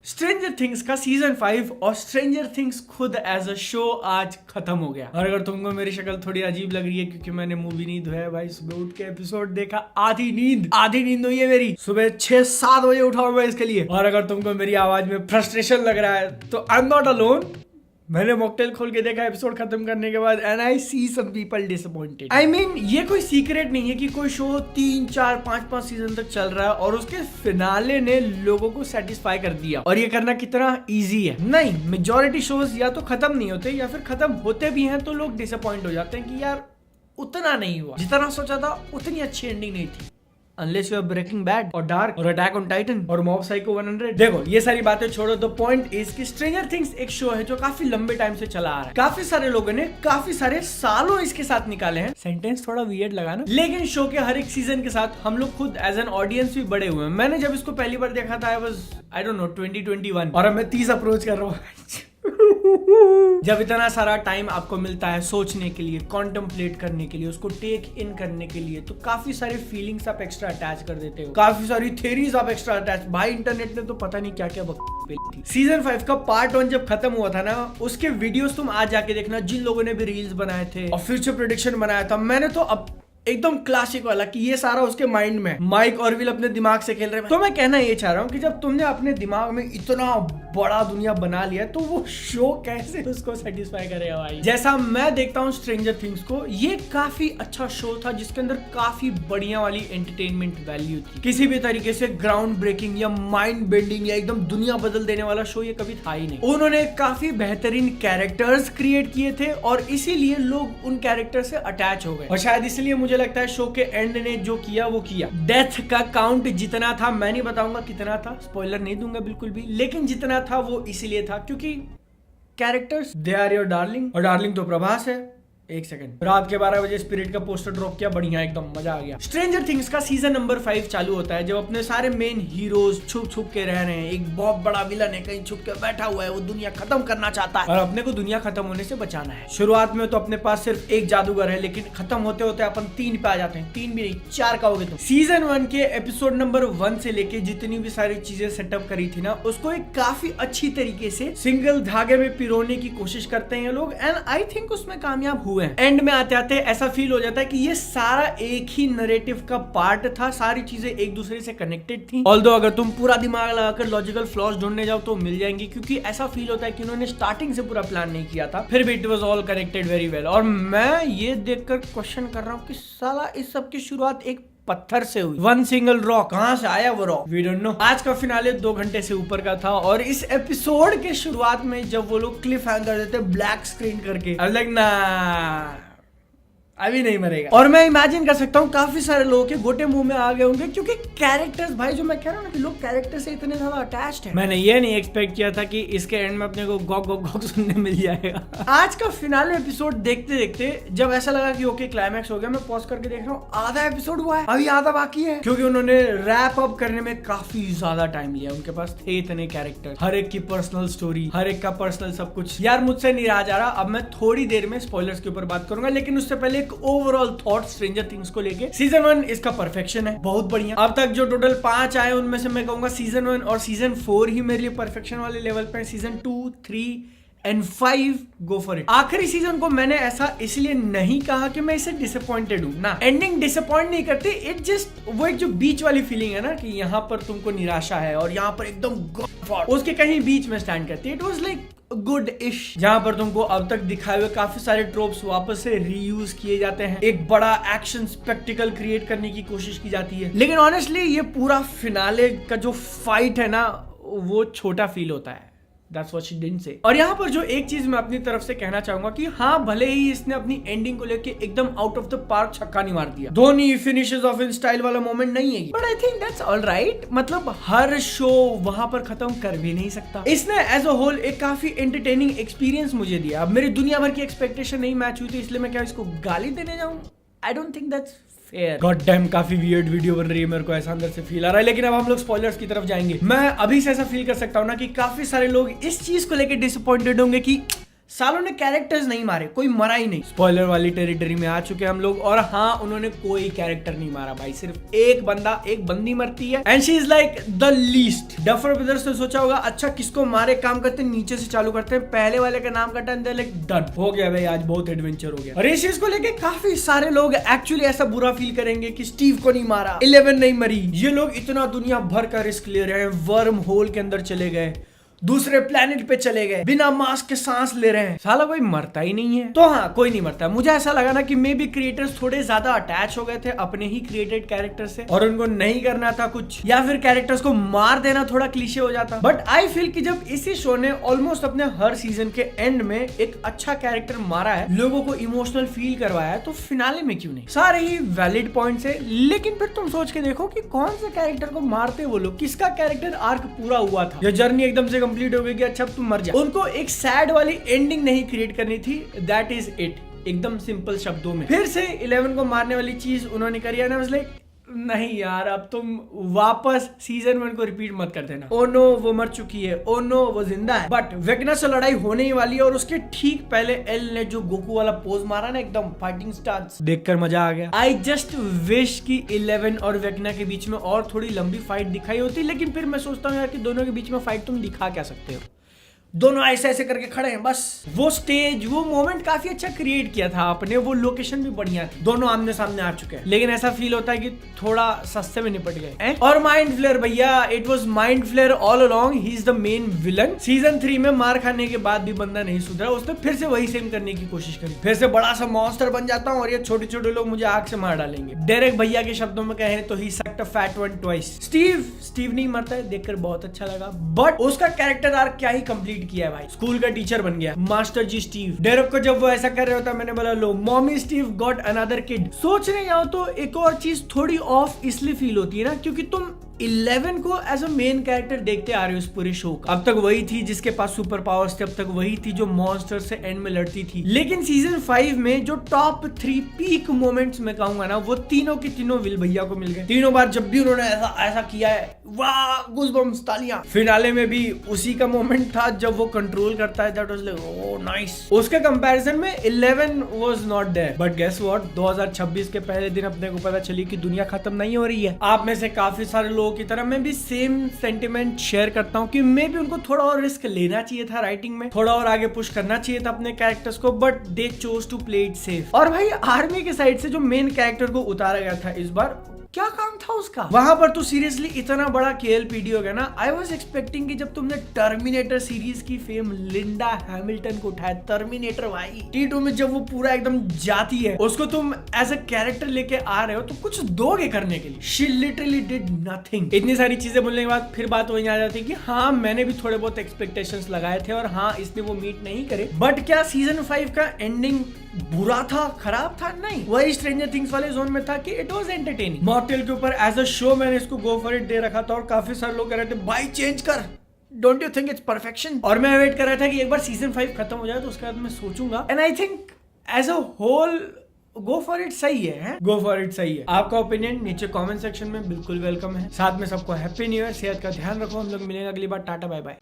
Stranger things का season 5 और stranger things खुद एज अ शो आज खत्म हो गया। और अगर तुमको मेरी शक्ल थोड़ी अजीब लग रही है क्योंकि मैंने मूवी नहीं धोया भाई, सुबह उठ के एपिसोड देखा, आधी नींद हुई है मेरी। सुबह 6-7 बजे उठा हूं मैं इसके लिए। और अगर तुमको मेरी आवाज में फ्रस्ट्रेशन लग रहा है तो आई एम नॉट अलोन। मैंने मॉकटेल खोल के देखा एपिसोड खत्म करने के बाद and I see some people disappointed. I mean ये कोई सीक्रेट नहीं है कि कोई शो 3-4-5 सीजन तक चल रहा है और उसके फिनाले ने लोगों को सेटिस्फाई कर दिया। और ये करना कितना इजी है। नहीं, मेजॉरिटी शोज या तो खत्म नहीं होते या फिर खत्म होते भी हैं तो लोग डिसअपॉइंट हो जाते हैं कि यार उतना नहीं हुआ जितना सोचा था, उतनी अच्छी एंडिंग नहीं थी। Unless you are Breaking Bad और Dark और Attack on Titan और Mob Psycho 100। देखो ये सारी बातें छोड़ो, द पॉइंट इज कि Stranger Things एक शो है जो काफी लंबे टाइम से चला आ रहा है। काफी सारे लोगों ने काफी सारे सालों इसके साथ निकाले हैं। सेंटेंस थोड़ा वियर्ड लगा ना, लेकिन शो के हर एक सीजन के साथ हम लोग खुद एज एन ऑडियंस भी बड़े हुए हैं। मैंने जब इसको पहली बार देखा था आई डोंट नो 2021 और अब मैं 30 अप्रोच कर रहा हूँ। जब इतना सारा टाइम आपको मिलता है सोचने के लिए, कॉन्टेम्पलेट करने के लिए, उसको टेक इन करने के लिए, तो काफी सारी फीलिंग्स आप एक्स्ट्रा अटैच कर देते हो, काफी सारी थ्योरीज आप एक्स्ट्रा अटैच। भाई इंटरनेट ने तो पता नहीं क्या क्या थी। सीजन 5 का पार्ट 1 जब खत्म हुआ था ना, उसके वीडियोस तुम आज जाके देखना, जिन लोगों ने भी रील्स बनाए थे और फ्यूचर प्रेडिक्शन बनाया था। मैंने तो अब एकदम क्लासिक वाला कि ये सारा उसके माइंड में, माइक और विल अपने दिमाग से खेल रहे हैं। तो मैं कहना ये चाह रहा हूँ कि जब तुमने अपने दिमाग में इतना बड़ा दुनिया बना लिया तो वो शो कैसे उसको सेटिस्फाई करेगा भाई। जैसा मैं देखता हूँ स्ट्रेंजर थिंग्स को, ये काफी अच्छा शो था जिसके अंदर काफी बढ़िया वाली एंटरटेनमेंट वैल्यू थी। किसी भी तरीके से ग्राउंड ब्रेकिंग या माइंड बेंडिंग या एकदम दुनिया बदल देने वाला शो ये कभी था ही नहीं। उन्होंने काफी बेहतरीन कैरेक्टर्स क्रिएट किए थे और इसीलिए लोग उन कैरेक्टर से अटैच हो गए। और शायद इसलिए मुझे लगता है शो के एंड ने जो किया वो किया। डेथ का काउंट जितना था, मैं नहीं बताऊंगा कितना था, स्पॉइलर नहीं दूंगा बिल्कुल भी, लेकिन जितना था वो इसीलिए था क्योंकि characters they are your darling. और डार्लिंग तो प्रभास है। एक सेकंड, रात के 12 बजे स्पिरिट का पोस्टर ड्रॉप किया, बढ़िया एकदम मजा आ गया। स्ट्रेंजर थिंग्स का सीजन नंबर 5 चालू होता है जब अपने सारे मेन हीरोज छुप छुप के रह रहे हैं। एक बहुत बड़ा विलन है कहीं छुप के बैठा हुआ है, वो दुनिया खत्म करना चाहता है और अपने को दुनिया खत्म होने से बचाना है। शुरुआत में तो अपने पास सिर्फ एक जादूगर है, लेकिन खत्म होते होते अपन 3 पे आ जाते हैं। 3 भी नहीं 4 का हो गए। तो सीजन 1 के एपिसोड नंबर 1 से लेके जितनी भी सारी चीजें सेटअप करी थी ना, उसको एक काफी अच्छी तरीके से सिंगल धागे में पिरोने की कोशिश करते हैं ये लोग एंड आई थिंक उसमें कामयाब हुए हैं। एंड में आते आते ऐसा फील हो जाता है कि ये सारा एक ही नैरेटिव का पार्ट था, सारी चीजें एक दूसरे से कनेक्टेड थी। ऑल्दो अगर तुम पूरा दिमाग लगाकर लॉजिकल फ्लॉज ढूंढने जाओ तो मिल जाएंगी, क्योंकि ऐसा फील होता है कि उन्होंने स्टार्टिंग से पूरा प्लान नहीं किया था, फिर भी it was all connected very well. और मैं ये देखकर क्वेश्चन कर रहा हूँ कि साला इस सब की शुरुआत एक पत्थर से हुई, वन सिंगल रॉक, कहां से आया वो रॉक, वी डोंट नो। आज का फिनाले 2 घंटे से ऊपर का था और इस एपिसोड के शुरुआत में जब वो लोग क्लिफ हैंग कर देते ब्लैक स्क्रीन करके, आई वाज लाइक ना अभी नहीं मरेगा। और मैं इमेजिन कर सकता हूँ काफी सारे लोगों के गोटे मुंह में आ गए होंगे, क्योंकि कैरेक्टर्स, भाई जो मैं कह रहा हूँ ना कि लोग कैरेक्टर से इतने ज्यादा अटैच्ड हैं। मैंने ये नहीं एक्सपेक्ट किया था कि इसके एंड में अपने को गॉक गॉक गॉक सुनने मिल जाएगा। आज का फिनाले एपिसोड देखते देखते जब ऐसा लगा कि ओके क्लाइमैक्स हो गया, मैं पॉज करके देख रहा हूँ आधा एपिसोड हुआ है, अभी आधा बाकी है, क्योंकि उन्होंने रैप अप करने में काफी ज्यादा टाइम लिया। उनके पास थे इतने कैरेक्टर, हर एक की पर्सनल स्टोरी, हर एक का पर्सनल सब कुछ। यार मुझसे नहीं रहा जा रहा, अब मैं थोड़ी देर में स्पॉयलर्स के ऊपर बात करूंगा, लेकिन उससे पहले एक ओवरऑल स्ट्रेंजर थिंग्स को लेके। सीजन 1 इसका परफेक्शन है, बहुत बढ़िया। अब तक जो टोटल 5 आए उनमें से मैं कहूंगा सीजन 1 और सीजन 4 ही मेरे लिए परफेक्शन वाले लेवल पे। Season 2, 3 and 5 go for it. आखिरी सीजन को मैंने ऐसा इसलिए नहीं कहा कि मैं इसे डिसअपॉइंटेड हूं ना, एंडिंग डिसअपॉइंट नहीं करती, इट जस्ट वो एक जो बीच वाली फीलिंग है ना कि यहाँ पर तुमको निराशा है और यहाँ पर एकदम उसके कहीं बीच में स्टैंड करती है। इट वाज लाइक गुड इश, जहां पर तुमको अब तक दिखाए हुए काफी सारे ट्रोप्स वापस से रीयूज किए जाते हैं, एक बड़ा एक्शन स्पेक्टिकल क्रिएट करने की कोशिश की जाती है। लेकिन ऑनेस्टली ये पूरा फिनाले का जो फाइट है ना, वो छोटा फील होता है। That's what she didn't say। और यहाँ पर जो एक चीज मैं अपनी तरफ से कहना चाहूंगा कि हाँ, भले ही इसने अपनी एंडिंग को लेके एकदम आउट ऑफ द पार्क छक्का नहीं मार दिया, Dhoni finishes of in style वाला मोमेंट नहीं है, but I think that's all right. मतलब हर शो वहां पर खत्म कर भी नहीं सकता। इसने एज अ होल एक काफी एंटरटेनिंग एक्सपीरियंस मुझे दिया। अब मेरी दुनिया भर की एक्सपेक्टेशन नहीं मैच हुई थी, इसलिए मैं क्या इसको गाली देने जाऊं? I don't think that's fair. God damn, काफी वियर्ड वीडियो बन रही है, मेरे को ऐसा अंदर से फील आ रहा है। लेकिन अब हम लोग स्पॉयलर्स की तरफ जाएंगे। मैं अभी से ऐसा फील कर सकता हूँ ना कि काफी सारे लोग इस चीज को लेकर डिसअपॉइंटेड होंगे कि सालों ने कैरेक्टर्स नहीं मारे, कोई मरा ही नहीं। स्पॉइलर वाली टेरिटरी में आ चुके हम लोग। और हाँ, उन्होंने कोई कैरेक्टर नहीं मारा भाई, सिर्फ एक बंदी मरती है and she is like the least. Duffer brothers ने सोचा होगा अच्छा किसको मारे, काम करते हैं नीचे से चालू करते हैं, पहले वाले का नाम कटा, लाइक डन हो गया भाई, आज बहुत एडवेंचर हो गया। और इस चीज को लेके काफी सारे लोग एक्चुअली ऐसा बुरा फील करेंगे कि स्टीव को नहीं मारा, 11 नहीं मरी, ये लोग इतना दुनिया भर का रिस्क ले रहे हैं, वर्म होल के अंदर चले गए, दूसरे प्लेनेट पे चले गए, बिना मास्क के सांस ले रहे हैं, साला कोई मरता ही नहीं है। तो हाँ, कोई नहीं मरता। मुझे ऐसा लगा ना कि मे बी क्रिएटर्स थोड़े ज्यादा अटैच हो गए थे अपने ही क्रिएटेड कैरेक्टर से और उनको नहीं करना था कुछ, या फिर कैरेक्टर्स को मार देना थोड़ा क्लीशे हो जाता। बट आई फील कि जब इसी शो ने ऑलमोस्ट अपने हर सीजन के एंड में एक अच्छा कैरेक्टर मारा है, लोगों को इमोशनल फील करवाया है, तो फिनाले में क्यों नहीं? सारे ही वैलिड पॉइंट्स है, लेकिन फिर तुम सोच के देखो कि कौन से कैरेक्टर को मारते वो लोग, किसका कैरेक्टर आर्क पूरा हुआ था, ये जर्नी एकदम से कंप्लीट हो गई कि अच्छा तुम मर जाओ। उनको एक सैड वाली एंडिंग नहीं क्रिएट करनी थी, दैट इज इट, एकदम सिंपल शब्दों में। फिर से 11 को मारने वाली चीज उन्होंने करी है ना, लाइक नहीं यार, अब तुम वापस सीजन 1 को रिपीट मत कर देना। ओ नो वो मर चुकी है, ओ नो वो जिंदा है। बट वेगना से लड़ाई होने ही वाली है और उसके ठीक पहले एल ने जो गोकू वाला पोज मारा ना, एकदम फाइटिंग स्टार्स, देखकर मजा आ गया। आई जस्ट विश कि 11 और वेगना के बीच में और थोड़ी लंबी फाइट दिखाई होती, लेकिन फिर मैं सोचता हूँ यार कि दोनों के बीच में फाइट तुम दिखा क्या सकते हो, दोनों ऐसे ऐसे करके खड़े हैं बस। वो स्टेज, वो मोमेंट काफी अच्छा क्रिएट किया था आपने, वो लोकेशन भी बढ़िया थी, दोनों आमने सामने आ चुके हैं, लेकिन ऐसा फील होता है कि थोड़ा सस्ते में निपट गए। और माइंड फ्लेयर भैया, it was Mind Flayer all along, he is the main villain. Season 3 में मार खाने के बाद भी बंदा नहीं सुधरा, उसने फिर से वही सेम करने की कोशिश करी, फिर से बड़ा सा मॉन्स्टर बन जाता हूँ और ये छोटे छोटे लोग मुझे आग से मार डालेंगे। डायरेक्ट भैया के शब्दों में कहें तो he sucked a fat one twice. Steve नहीं मरता है, देखकर बहुत अच्छा लगा, बट उसका कैरेक्टर आर्क क्या ही कंप्लीट किया है भाई, स्कूल का टीचर बन गया, मास्टर जी स्टीव। डेरेक को जब वो ऐसा कर रहे होता, मैंने बोला लो mommy Steve got another kid. सोच रहे जाओ तो एक और चीज थोड़ी ऑफ इसलिए फील होती है ना, क्योंकि तुम 11 को एज अ मेन कैरेक्टर देखते आ रहे हो इस पूरे शो का। अब तक वही थी जिसके पास सुपर पावर्स थे, अब तक वही थी जो मॉन्स्टर से एंड में लड़ती थी, लेकिन सीजन 5 में जो टॉप 3 पीक मोमेंट्स मैं कहूंगा ना, वो तीनों के तीनों विल भैया को मिल गए। तीनों बार जब भी उन्होंने ऐसा किया है, वाह गूज़बम्स, तालियां। फिनाले में भी उसी का मोमेंट था जब वो कंट्रोल करता है, that was like oh nice. उसके कंपैरिजन में 11 was not there, but guess what, 2026 के पहले दिन अपने को पता चली कि दुनिया खत्म नहीं हो रही है। आप में से काफी सारे लोग की तरह मैं भी सेम सेंटिमेंट शेयर करता हूँ कि मे भी उनको थोड़ा और रिस्क लेना चाहिए था राइटिंग में, थोड़ा और आगे पुश करना चाहिए था अपने कैरेक्टर्स को, but they chose to play it safe. और भाई आर्मी के साइड से जो मेन कैरेक्टर को उतारा गया था इस बार, क्या काम था उसका वहां पर? तो सीरियसली इतना बड़ा KLPD हो गया ना। आई वाज एक्सपेक्टिंग कि जब तुमने टर्मिनेटर सीरीज की फेम लिंडा हैमिल्टन को उठाया, टर्मिनेटर भाई T2 में जब वो पूरा एकदम जाती है, उसको तुम एज अ कैरेक्टर लेके आ रहे हो तो कुछ दोगे करने के लिए। She literally did nothing. इतनी सारी चीजें बोलने के बाद फिर बात वही आ जाती है कि हाँ मैंने भी थोड़े बहुत एक्सपेक्टेशंस लगाए थे और हाँ इसने वो मीट नहीं करे, बट क्या सीजन 5 का एंडिंग बुरा था, खराब था? नहीं, वही स्ट्रेंजर थिंग्स वाले जोन में था कि इट वाज एंटरटेनिंग। मॉकटेल के ऊपर एज अ शो मैंने इसको गो फॉर इट दे रखा था और काफी सारे लोग कह रहे थे भाई चेंज कर, don't you think it's perfection? और मैं वेट कर रहा था कि एक बार सीजन 5 खत्म हो जाए तो उसके बाद मैं सोचूंगा। And I think as a whole go for it सही है, गो फॉर इट सही है। आपका ओपिनियन नीचे कमेंट सेक्शन में बिल्कुल वेलकम है। साथ में सबको हैप्पी न्यू ईयर, सेहत का ध्यान रखो। हम लोग मिलेंगे अगली बार। Tata bye bye.